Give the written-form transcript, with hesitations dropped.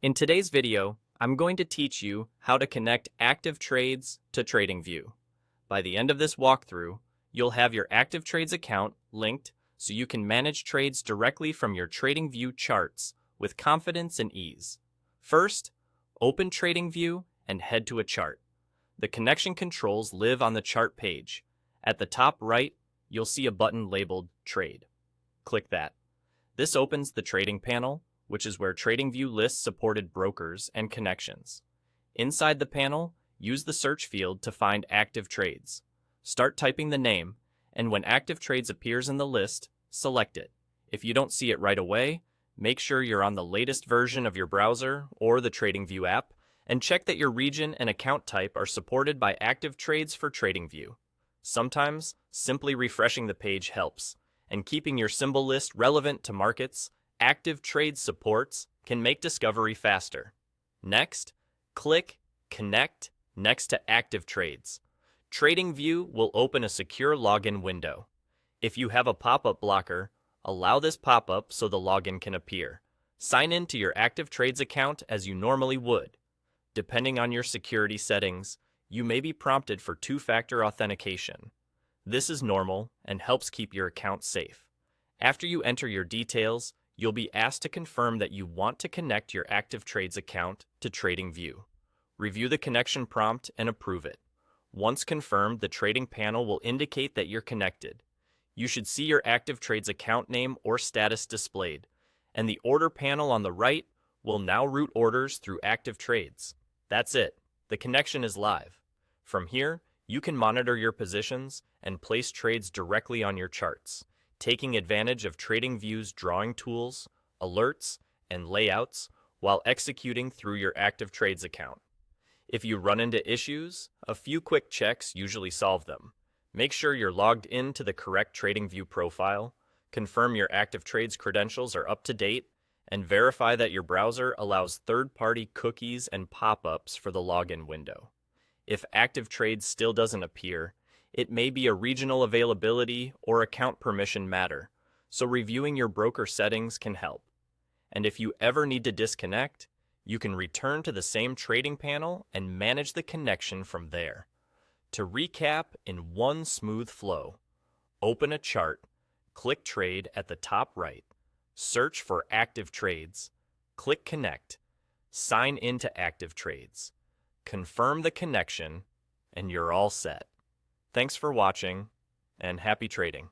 In today's video, I'm going to teach you how to connect ActivTrades to TradingView. By the end of this walkthrough, you'll have your ActivTrades account linked so you can manage trades directly from your TradingView charts with confidence and ease. First, open TradingView and head to a chart. The connection controls live on the chart page. At the top right, you'll see a button labeled Trade. Click that. This opens the trading panel, which is where TradingView lists supported brokers and connections. Inside the panel, use the search field to find ActivTrades. Start typing the name, and when ActivTrades appears in the list, select it. If you don't see it right away, make sure you're on the latest version of your browser or the TradingView app, and check that your region and account type are supported by ActivTrades for TradingView. Sometimes, simply refreshing the page helps, and keeping your symbol list relevant to markets ActivTrades supports can make discovery faster. Next, click Connect next to ActivTrades. TradingView will open a secure login window. If you have a pop-up blocker, allow this pop-up so the login can appear. Sign in to your ActivTrades account as you normally would. Depending on your security settings, you may be prompted for two-factor authentication. This is normal and helps keep your account safe. After you enter your details, you'll be asked to confirm that you want to connect your ActivTrades account to TradingView. Review the connection prompt and approve it. Once confirmed, the trading panel will indicate that you're connected. You should see your ActivTrades account name or status displayed, and the order panel on the right will now route orders through ActivTrades. That's it. The connection is live. From here, you can monitor your positions and place trades directly on your charts, taking advantage of TradingView's drawing tools, alerts, and layouts while executing through your ActivTrades account. If you run into issues, a few quick checks usually solve them. Make sure you're logged into the correct TradingView profile, confirm your ActivTrades credentials are up to date, and verify that your browser allows third-party cookies and pop-ups for the login window. If ActivTrades still doesn't appear, it may be a regional availability or account permission matter, so reviewing your broker settings can help. And if you ever need to disconnect, you can return to the same trading panel and manage the connection from there. To recap in one smooth flow, open a chart, click Trade at the top right, search for ActivTrades, click Connect, sign into ActivTrades, confirm the connection, and you're all set. Thanks for watching, and happy trading.